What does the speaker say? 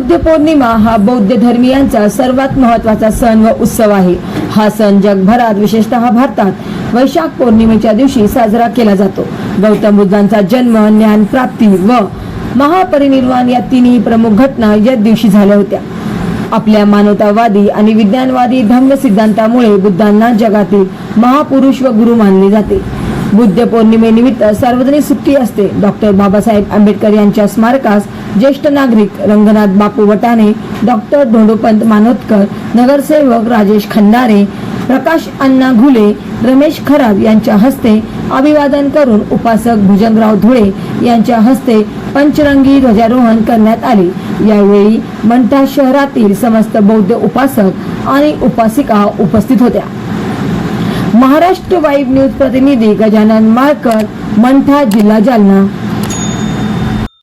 बुद्ध पौर्णिमा हा बौद्ध धर्मीयांचा सर्वात महत्त्वाचा सण व उत्सव आहे। हा सण जगभरात विशेषतः भारतात वैशाख पौर्णिमेच्या दिवशी साजरा केला जातो। गौतम बुद्धांचा जन्म, ज्ञान प्राप्ती व महापरिनिर्वाण या तिन्ही प्रमुख घटना या दिवशी झाल्या होत्या। आपल्या मानवतावादी आणि विज्ञानवादी धम्म सिद्धांतामुळे बुद्धांना जगातील महापुरुष व गुरु मानले जाते। बुद्ध पौर्णिमेनिमित्त सार्वजनिक सुट्टी असते। डॉक्टर बाबासाहेब आंबेडकर यांच्या स्मारकास ज्येष्ठ नागरिक रंगनाथ बापू वटाणे, डॉक्टर धोंडोपंत मानोतकर, नगरसेवक राजेश खंदारे, प्रकाश अण्णा घुले, रमेश खरात यांच्या हस्ते अभिवादन करून उपासक भुजंगराव धुळे यांच्या हस्ते पंचरंगी ध्वजारोहण करण्यात आले। यावेळी मंठा शहरातील समस्त बौद्ध उपासक आणि उपासिका उपस्थित होत्या। महाराष्ट्र वाईब न्यूज प्रतिनिधी गजानन माळकर, मंठा, जिल्हा जालना।